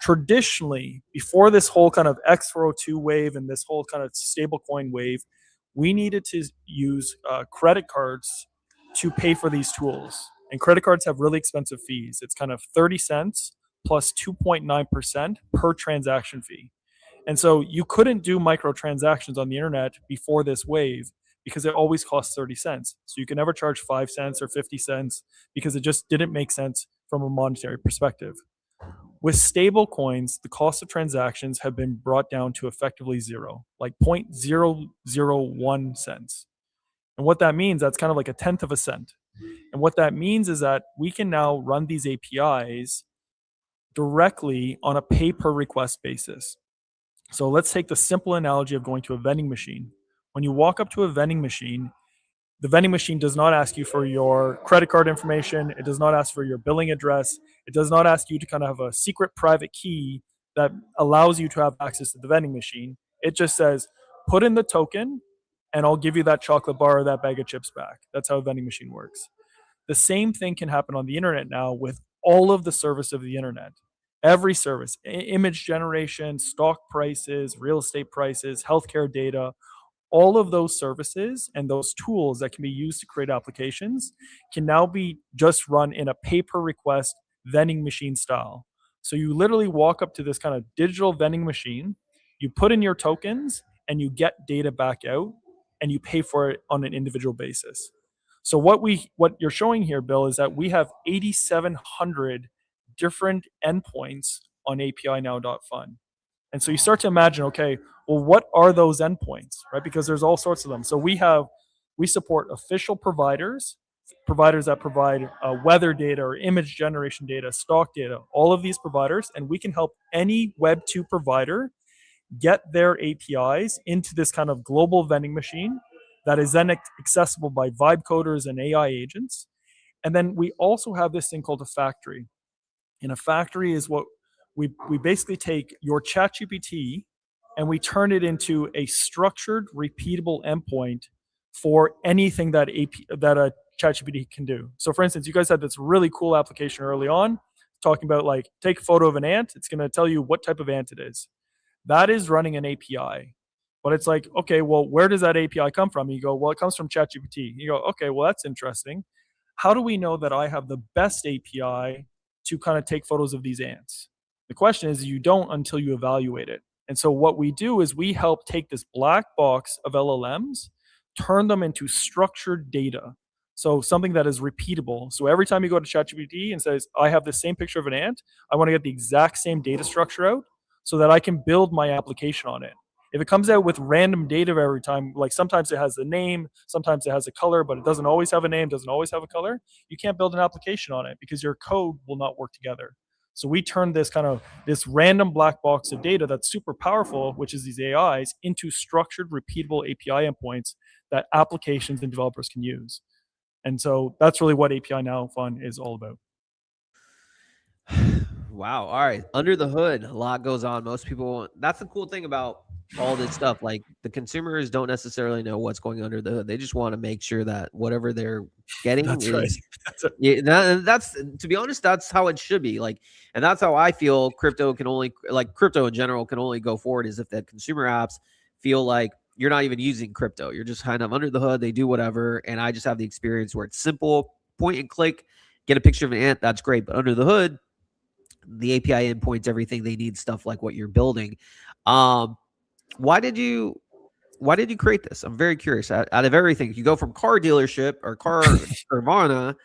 C: Traditionally, before this whole kind of X402 wave and this whole kind of stablecoin wave, we needed to use credit cards to pay for these tools. And credit cards have really expensive fees. It's kind of 30 cents plus 2.9% per transaction fee. And so you couldn't do microtransactions on the internet before this wave because it always costs 30 cents. So you can never charge 5 cents or 50 cents because it just didn't make sense from a monetary perspective. With stable coins, the cost of transactions have been brought down to effectively zero, like 0.001 cents. And what that means, that's kind of like a tenth of a cent. And what that means is that we can now run these APIs directly on a pay per request basis. So let's take the simple analogy of going to a vending machine. When you walk up to a vending machine, the vending machine does not ask you for your credit card information. It does not ask for your billing address. It does not ask you to kind of have a secret private key that allows you to have access to the vending machine. It just says, put in the token and I'll give you that chocolate bar or that bag of chips back. That's how a vending machine works. The same thing can happen on the internet now with all of the service of the internet. Every service, image generation, stock prices, real estate prices, healthcare data, all of those services and those tools that can be used to create applications can now be just run in a pay-per-request vending machine style. So you literally walk up to this kind of digital vending machine, you put in your tokens, and you get data back out, and you pay for it on an individual basis. So what you're showing here, Bill, is that we have 8,700 different endpoints on APINow.Fund. And so you start to imagine, okay, well, what are those endpoints, right? Because there's all sorts of them. So we support official providers providers that provide weather data or image generation data, stock data, all of these providers, and we can help any Web 2 provider get their APIs into this kind of global vending machine that is then accessible by vibe coders and AI agents. And then we also have this thing called a factory. And a factory is what we basically take your ChatGPT and we turn it into a structured, repeatable endpoint for anything that a ChatGPT can do. So for instance, you guys had this really cool application early on talking about like take a photo of an ant. It's going to tell you what type of ant it is. That is running an API. But it's like, okay, well, where does that API come from? You go, well, it comes from ChatGPT. You go, okay, well, that's interesting. How do we know that I have the best API to kind of take photos of these ants? The question is, you don't until you evaluate it. And so what we do is we help take this black box of LLMs, turn them into structured data. So something that is repeatable. So every time you go to ChatGPT and says, I have the same picture of an ant, I want to get the exact same data structure out so that I can build my application on it. If it comes out with random data every time, like sometimes it has a name, sometimes it has a color, but it doesn't always have a name, doesn't always have a color, you can't build an application on it because your code will not work together. So we turn this random black box of data that's super powerful, which is these AIs, into structured, repeatable API endpoints that applications and developers can use. And so that's really what API Now Fun is all about.
A: Wow. All right. Under the hood, a lot goes on. Most people, that's the cool thing about all this stuff. Like the consumers don't necessarily know what's going under the hood. They just want to make sure that whatever they're getting
C: That's
A: is,
C: right. That's right.
A: yeah, that's, to be honest, that's how it should be. Like, and that's how I feel crypto can only, like crypto in general can only go forward is if the consumer apps feel like you're not even using crypto. You're just kind of under the hood. They do whatever. And I just have the experience where it's simple, point and click, get a picture of an ant. That's great. But under the hood, the API endpoints everything they need, stuff like what you're building. Why did you create this? I'm very curious. Out of everything, you go from car dealership or car Nirvana,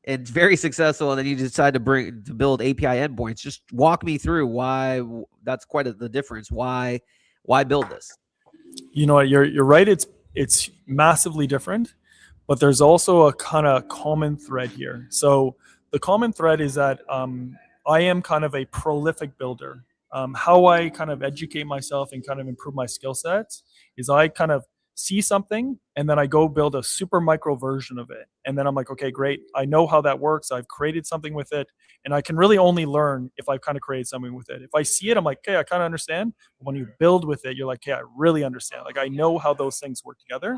A: and it's very successful, and then you decide to build API endpoints. Just walk me through why. That's quite the difference. Why build this?
C: You know what? You're right. It's massively different, but there's also a kind of common thread here. So the common thread is that I am kind of a prolific builder. How I kind of educate myself and kind of improve my skill sets is I kind of see something and then I go build a super micro version of it. And then I'm like, okay, great. I know how that works. I've created something with it. And I can really only learn if I've kind of created something with it. If I see it, I'm like, okay, I kind of understand. But when you build with it, you're like, okay, I really understand. Like I know how those things work together.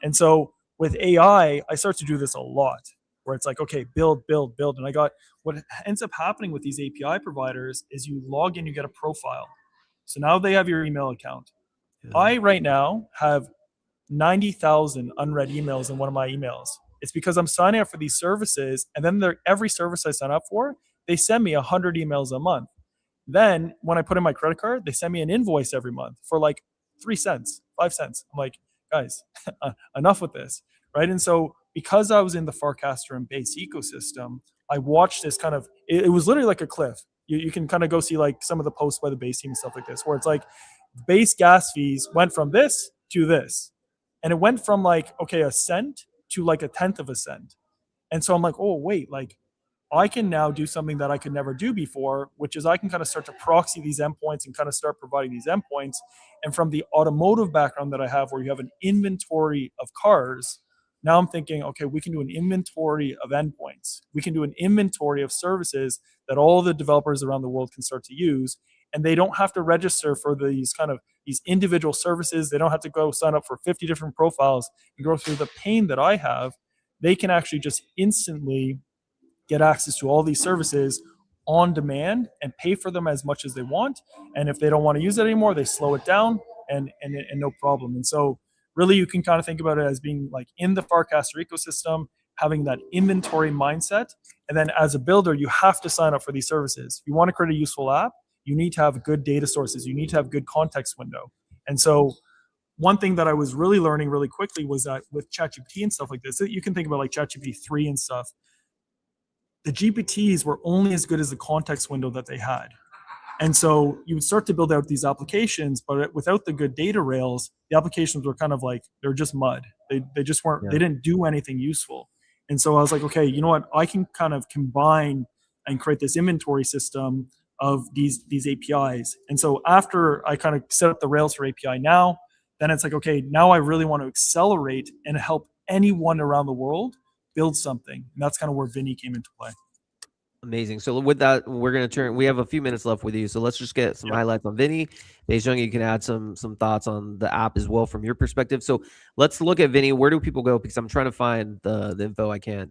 C: And so with AI, I start to do this a lot where it's like, okay, build. And what ends up happening with these API providers is you log in, you get a profile. So now they have your email account.
A: Yeah.
C: I right now have 90,000 unread emails in one of my emails. It's because I'm signing up for these services, and then every service I sign up for, they send me 100 emails a month. Then when I put in my credit card, they send me an invoice every month for like 3 cents, 5 cents. I'm like, guys, enough with this, right? And so because I was in the Farcaster and Base ecosystem, I watched this kind of, it was literally like a cliff. You can kind of go see like some of the posts by the Base team and stuff like this, where it's like base gas fees went from this to this. And it went from like, okay, a cent to like a tenth of a cent. And so I'm like, oh, wait, like I can now do something that I could never do before, which is I can kind of start to proxy these endpoints and kind of start providing these endpoints. And from the automotive background that I have, where you have an inventory of cars, now I'm thinking, okay, we can do an inventory of endpoints. We can do an inventory of services that all the developers around the world can start to use. And they don't have to register for these individual services. They don't have to go sign up for 50 different profiles and go through the pain that I have. They can actually just instantly get access to all these services on demand and pay for them as much as they want. And if they don't want to use it anymore, they slow it down and no problem. And so really you can kind of think about it as being like in the Farcaster ecosystem, having that inventory mindset. And then as a builder, you have to sign up for these services. If you want to create a useful app, you need to have good data sources. You need to have good context window. And so one thing that I was really learning really quickly was that with ChatGPT and stuff like this, you can think about like ChatGPT 3 and stuff. The GPTs were only as good as the context window that they had. And so you would start to build out these applications, but without the good data rails, the applications were kind of like, they're just mud. They just weren't, They didn't do anything useful. And so I was like, okay, you know what? I can kind of combine and create this inventory system of these APIs. And so after I kind of set up the Rails for API now, then it's like, okay, now I really want to accelerate and help anyone around the world build something. And that's kind of where Vinny came into play.
A: Amazing. So with that, we're gonna turn. We have a few minutes left with you, so let's just get some highlights on Vinny. Beijing, you can add some thoughts on the app as well from your perspective. So let's look at Vinny. Where do people go? Because I'm trying to find the info. I can't.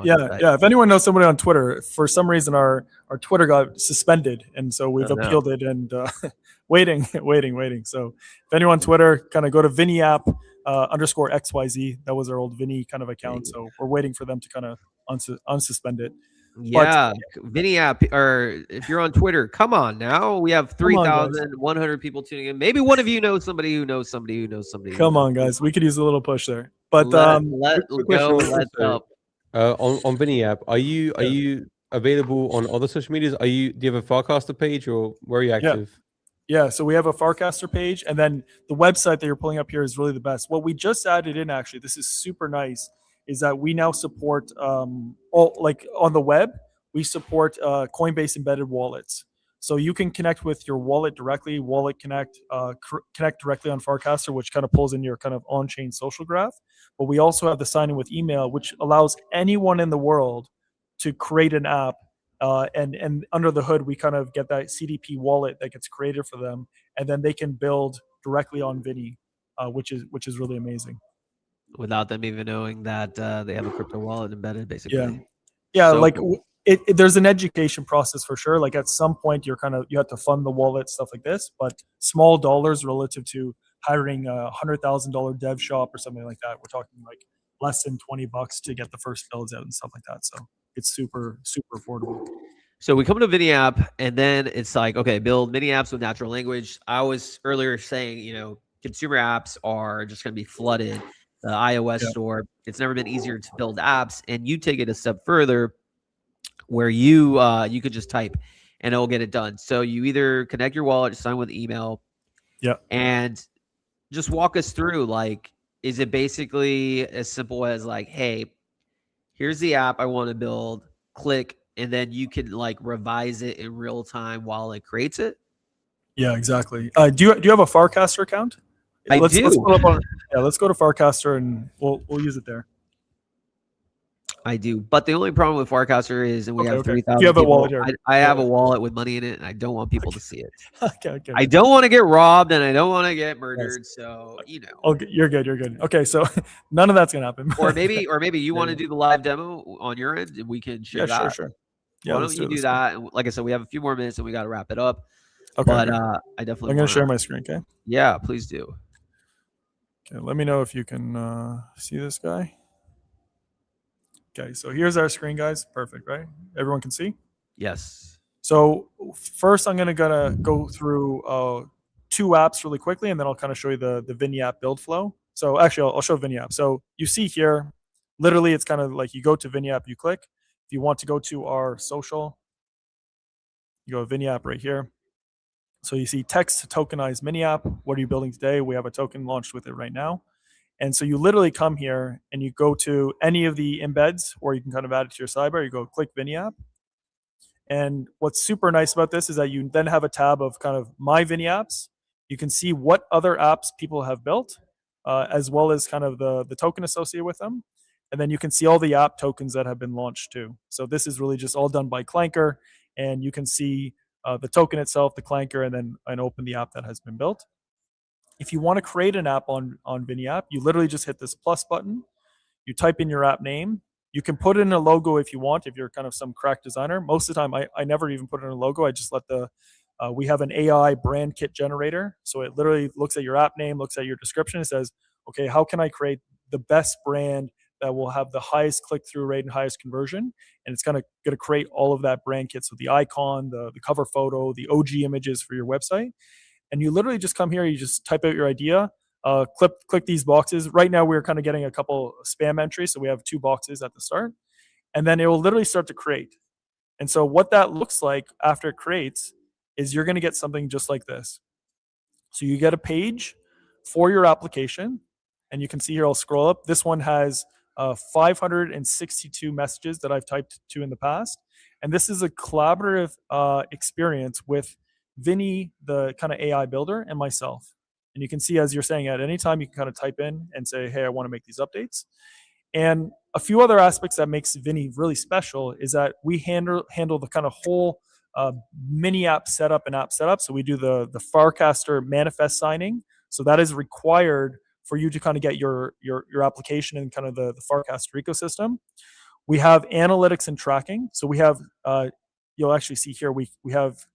C: Yeah. If anyone knows somebody on Twitter, for some reason our Twitter got suspended, and so we've appealed it and waiting. So if anyone on Twitter, kind of go to Vinny app _ XYZ. That was our old Vinny kind of account. So we're waiting for them to kind of unsuspend it.
A: Yeah, Vinny app, or if you're on Twitter, come on now. We have 3,100 people tuning in. Maybe one of you knows somebody who knows somebody who knows somebody.
C: Come on, guys. We could use a little push there. But
A: let's up.
B: On Vinny app, are you available on other social medias? Do you have a Farcaster page, or where are you active?
C: Yeah, so we have a Farcaster page, and then the website that you're pulling up here is really the best. What we just added in, actually, this is super nice, is that we now support all, like on the web, we support Coinbase embedded wallets. So you can connect with your wallet directly, Wallet Connect, connect directly on Farcaster, which kind of pulls in your kind of on-chain social graph. But we also have the sign-in with email, which allows anyone in the world to create an app. And under the hood, we kind of get that CDP wallet that gets created for them, and then they can build directly on Vinny, which is really amazing.
A: Without them even knowing that they have a crypto wallet embedded, basically.
C: Yeah. So like cool. There's an education process for sure. Like at some point, you have to fund the wallet, stuff like this, but small dollars relative to hiring a $100,000 dev shop or something like that. We're talking like less than $20 to get the first builds out and stuff like that. So it's super, super affordable.
A: So we come to Vinny app, and then it's like, okay, build mini apps with natural language. I was earlier saying, consumer apps are just going to be flooded. The iOS store, it's never been easier to build apps, and you take it a step further where you could just type and it'll get it done. So you either connect your wallet, sign with email, and just walk us through, like, is it basically as simple as like, hey, here's the app I want to build, click, and then you can like revise it in real time while it creates it?
C: Yeah, exactly. Do you have a Farcaster account?
A: Let's do.
C: Let's go to Farcaster and we'll use it there.
A: I do, but the only problem with Farcaster is, and we have 3,000.
C: You have a wallet here.
A: I have a wallet with money in it, and I don't want people to see it.
C: Okay.
A: I don't want to get robbed, and I don't want to get murdered. Yes. So
C: Okay, you're good. Okay, so none of that's gonna happen.
A: or maybe you want to do the live demo on your end, and we can share that.
C: Sure. Yeah,
A: why don't you do that? And like I said, we have a few more minutes, and we got to wrap it up.
C: Okay.
A: But I definitely.
C: I'm gonna share my screen. Okay.
A: Yeah, please do.
C: Okay, let me know if you can see this guy. Okay, so here's our screen, guys. Perfect, right? Everyone can see?
A: Yes.
C: So first, I'm gonna go through 2 apps really quickly, and then I'll kind of show you the Vinny app build flow. So actually, I'll show Vinny app. So you see here, literally, it's kind of like you go to Vinny app, you click. If you want to go to our social, you go to Vinny app right here. So you see text tokenized mini app. What are you building today? We have a token launched with it right now. And so you literally come here and you go to any of the embeds, or you can kind of add it to your sidebar. You go click Vinny app. And what's super nice about this is that you then have a tab of kind of my Vinny apps. You can see what other apps people have built, as well as kind of the token associated with them. And then you can see all the app tokens that have been launched too. So this is really just all done by Clanker. And you can see the token itself, the Clanker, and open the app that has been built. If you want to create an app on Vinny app, you literally just hit this plus button. You type in your app name. You can put in a logo if you want, if you're kind of some crack designer. Most of the time, I never even put in a logo. I just let we have an AI brand kit generator. So it literally looks at your app name, looks at your description, and says, okay, how can I create the best brand that will have the highest click-through rate and highest conversion? And it's kind of going to create all of that brand kit. So the icon, the cover photo, the OG images for your website. And you literally just come here, you just type out your idea, click these boxes. Right now, we're kind of getting a couple spam entries. So we have 2 boxes at the start. And then it will literally start to create. And so what that looks like after it creates is you're going to get something just like this. So you get a page for your application. And you can see here, I'll scroll up. This one has 562 messages that I've typed to in the past. And this is a collaborative experience with Vinny, the kind of AI builder, and myself. And you can see, as you're saying, at any time you can kind of type in and say, hey, I want to make these updates. And a few other aspects that makes Vinny really special is that we handle the kind of whole mini app setup and app setup. So we do the Farcaster manifest signing. So that is required for you to kind of get your application in kind of the Farcaster ecosystem. We have analytics and tracking. So we have, you'll actually see here, we have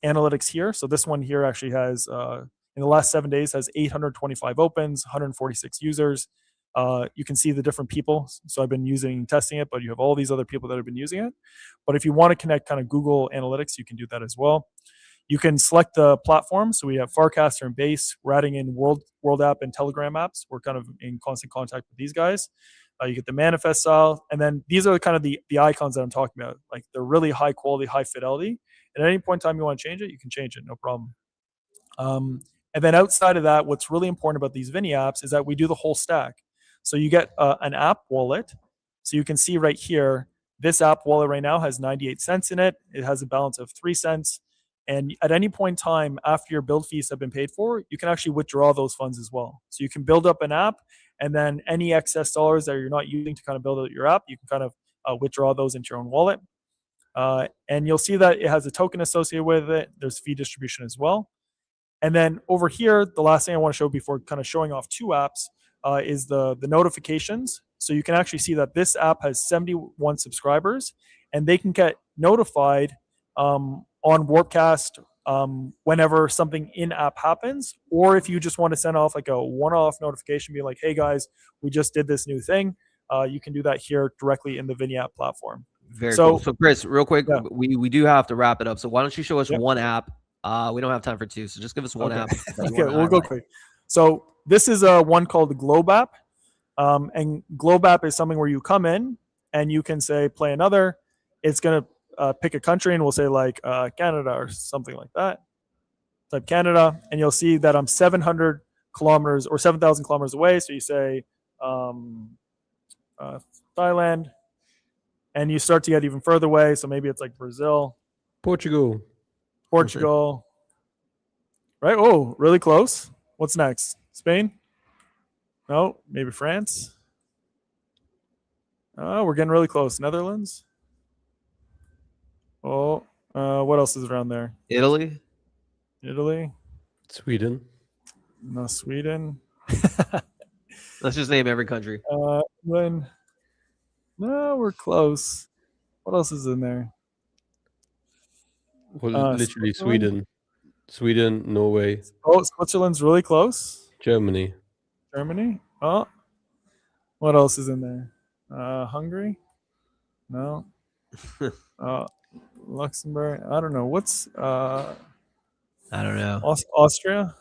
C: analytics here. So this one here actually has, in the last 7 days, has 825 opens, 146 users. You can see the different people. So I've been testing it, but you have all these other people that have been using it. But if you want to connect kind of Google Analytics, you can do that as well. You can select the platform. So we have Farcaster and Base. We're adding in World App and Telegram apps. We're kind of in constant contact with these guys. You get the manifest style. And then these are kind of the icons that I'm talking about. Like they're really high quality, high fidelity. And at any point in time you want to change it, you can change it, no problem. And then outside of that, what's really important about these Vinny apps is that we do the whole stack. So you get an app wallet. So you can see right here, this app wallet right now has 98 cents in it. It has a balance of 3 cents. And at any point in time after your build fees have been paid for, you can actually withdraw those funds as well. So you can build up an app, and then any excess dollars that you're not using to kind of build out your app, you can kind of withdraw those into your own wallet. And you'll see that it has a token associated with it. There's fee distribution as well. And then over here, the last thing I want to show before kind of showing off two apps is the notifications. So you can actually see that this app has 71 subscribers, and they can get notified on Warpcast whenever something in-app happens, or if you just want to send off like a one-off notification, be like, hey guys, we just did this new thing. You can do that here directly in the Vinny app platform.
A: Very cool. So Chris, real quick,
C: yeah.
A: we do have to wrap it up. So why don't you show us
C: Yep.
A: one app? We don't have time for two, so just give us one app.
C: Okay, we'll go quick. So this is one called the Globe app. And Globe app is something where you come in and you can say, play another. It's going to pick a country, and we'll say like Canada or something like that. Type Canada, and you'll see that I'm 700 kilometers or 7,000 kilometers away. So you say Thailand, and you start to get even further away. So maybe it's like Brazil.
B: Portugal.
C: Right? Oh, really close. What's next? Spain? No, maybe France. We're getting really close. Netherlands. Oh, what else is around there?
A: Italy.
B: Sweden.
C: No, Sweden.
A: Let's just name every country.
C: England. No, we're close. What else is in there?
B: Well, literally Sweden, Norway.
C: Oh, Switzerland's really close.
B: Germany.
C: Oh, what else is in there? Hungary? No. Luxembourg? I don't know. What's
A: I don't know.
C: Austria?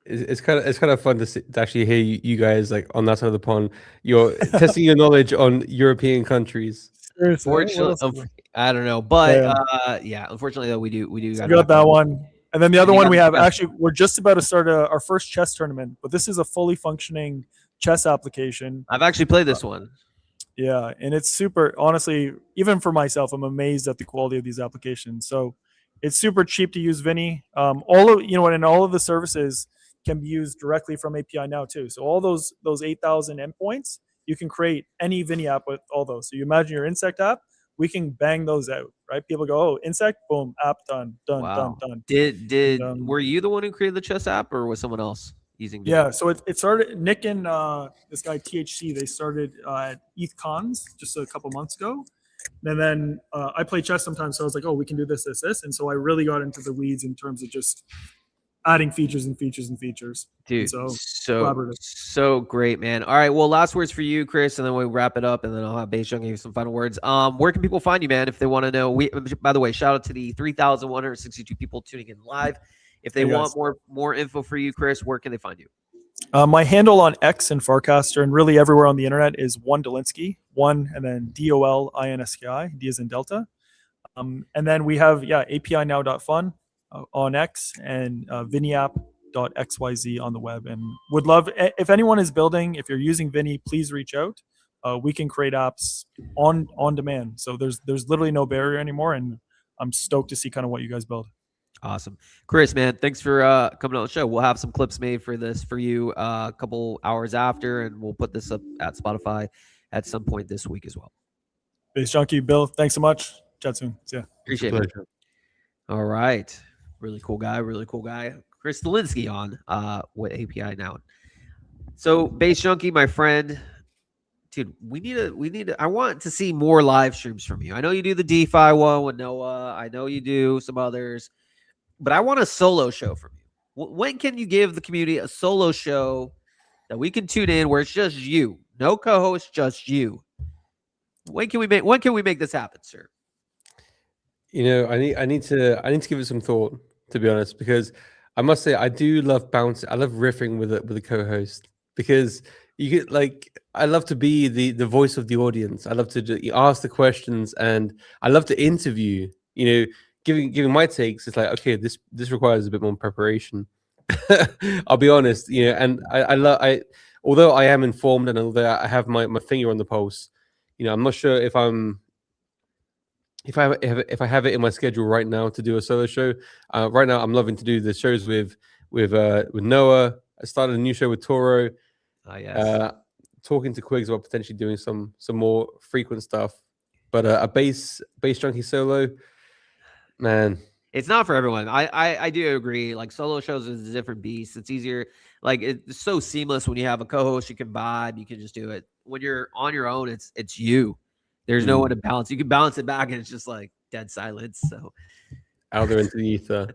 B: It's kind of fun to actually hear you guys like on that side of the pond. You're testing your knowledge on European countries.
A: Unfortunately, I don't know, but yeah, unfortunately though we do.
C: So got that one, and then the other one we have actually we're just about to start our first chess tournament, but this is a fully functioning chess application.
A: I've actually played this one.
C: Yeah, and it's super. Honestly, even for myself, I'm amazed at the quality of these applications. So it's super cheap to use Vinny. All of the services can be used directly from Apeinnow too. So all those 8,000 endpoints, you can create any Vinny app with all those. So you imagine your insect app, we can bang those out, right? People go, oh, insect, boom, app done.
A: Wow.
C: Done.
A: Were you the one who created the chess app, or was someone else using Vinny?
C: Yeah, so it started, Nick and this guy THC, they started at ETH Cons just a couple months ago. And then I play chess sometimes, so I was like, oh, we can do this. And so I really got into the weeds in terms of just adding features.
A: Dude,
C: and
A: so great, man. All right, well, last words for you, Chris, and then we'll wrap it up, and then I'll have Beijing give you some final words. Where can people find you, man, if they want to know? By the way, shout out to the 3,162 people tuning in live. If they want more info for you, Chris, where can they find you?
C: My handle on X and Farcaster and really everywhere on the internet is one Dolinsky, one and then DOLINSKI, D as in Delta. And then we have APInow.fun on X and VinnyApp .xyz on the web, and would love if anyone is building. If you're using Vinny, please reach out. We can create apps on demand. So there's literally no barrier anymore, and I'm stoked to see kind of what you guys build.
A: Awesome. Chris, man, thanks for coming on the show. We'll have some clips made for this for you a couple hours after, and we'll put this up at Spotify at some point this week as well.
C: Base Junkie, Bill, thanks so much. Chat soon. See ya.
A: Appreciate it. All right. Really cool guy. Really cool guy. Chris Stalinsky on with Apeinnow. So, Base Junkie, my friend, dude, we need to, I want to see more live streams from you. I know you do the DeFi one with Noah. I know you do some others, but I want a solo show from you. When can you give the community a solo show that we can tune in where it's just you? No co-host, just you. When can we make this happen, sir?
B: I need to give it some thought, to be honest, because I must say I do love bouncing. I love riffing with a co-host, because you get I love to be the voice of the audience. I love to ask the questions, and I love to interview. Giving my takes. It's like, okay, this requires a bit more preparation. I'll be honest, and although I am informed and although I have my finger on the pulse, I'm not sure if I have it in my schedule right now to do a solo show. Right now, I'm loving to do the shows with Noah. I started a new show with Toro.
A: Yes.
B: Talking to Quigs about potentially doing some more frequent stuff, but a base junkie solo, man.
A: It's not for everyone. I do agree. Like, solo shows is a different beast. It's easier. Like, it's so seamless when you have a co-host. You can vibe. You can just do it. When you're on your own, it's you. There's no one to balance. You can balance it back, and it's just like dead silence. So
B: out there into the ether.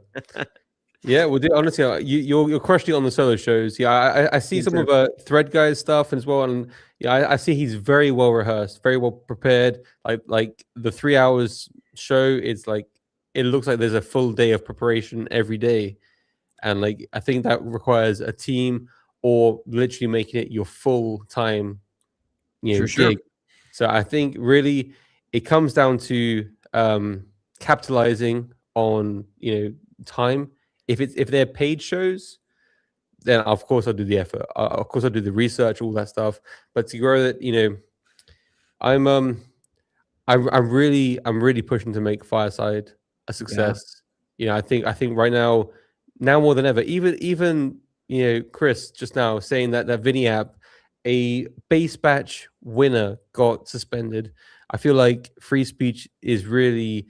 B: Yeah, well, honestly, you're crushing it on the solo shows. Yeah, I see some of Thread Guy's stuff as well, and I see he's very well rehearsed, very well prepared. Like the 3 hours show, it's like it looks like there's a full day of preparation every day, and I think that requires a team or literally making it your full time, gig.
A: Sure.
B: So I think really it comes down to capitalizing on time. If they're paid shows, then of course I'll do the effort. Of course I'll do the research, all that stuff. But to grow it, I'm really pushing to make Fireside a success.
A: Yeah.
B: I think right now more than ever, even Chris just now saying that Vinny app, a base batch winner got suspended. I feel like free speech is really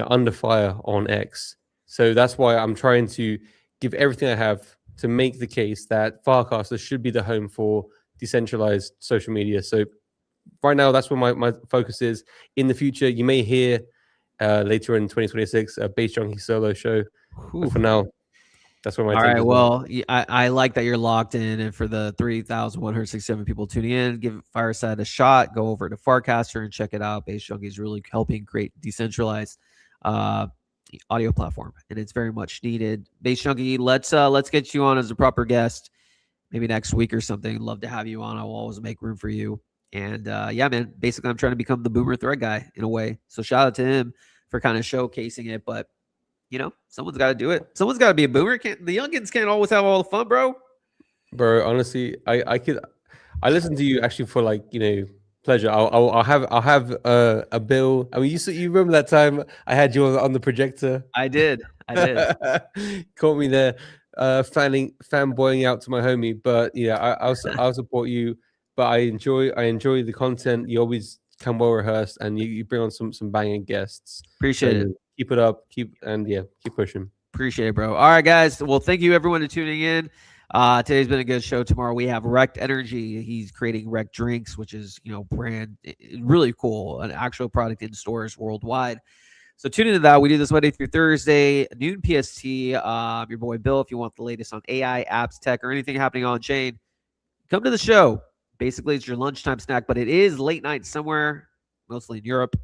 B: under fire on X. So that's why I'm trying to give everything I have to make the case that Farcaster should be the home for decentralized social media. So right now, that's where my focus is. In the future, you may hear later in 2026 a Base Junkie solo show. But for now, that's where my
A: all
B: take
A: right.
B: is.
A: Well, I like that you're locked in, and for the 3,167 people tuning in, give Fireside a shot. Go over to Farcaster and check it out. Base Junkie is really helping create decentralized audio platform, and it's very much needed. Base Junkie, let's get you on as a proper guest, maybe next week or something. Love to have you on. I will always make room for you. And yeah, man, basically I'm trying to become the boomer thread guy in a way. So shout out to him for kind of showcasing it. But someone's got to do it. Someone's got to be a boomer. The youngins can't always have all the fun, bro.
B: Bro, honestly, I listen to you actually for pleasure. I'll have a bill. I mean, you remember that time I had you on the projector?
A: I did.
B: Caught me there, fanboying out to my homie. But yeah, I'll support you. But I enjoy the content. You always come well rehearsed, and you bring on some banging guests.
A: Appreciate it.
B: Keep it up. Keep pushing.
A: Appreciate it, bro. All right, guys. Well, thank you everyone for tuning in. Today's been a good show. Tomorrow we have Wrecked Energy. He's creating Wrecked Drinks, which is brand really cool, an actual product in stores worldwide. So tune into that. We do this Monday through Thursday, noon PST. Your boy Bill, if you want the latest on AI, apps, tech, or anything happening on chain, come to the show. Basically, it's your lunchtime snack, but it is late night somewhere, mostly in Europe.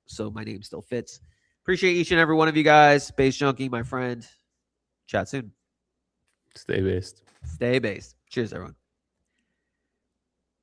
A: So my name still fits. Appreciate each and every one of you guys. Base Junkie, my friend. Chat soon.
B: Stay based.
A: Stay based. Cheers, everyone.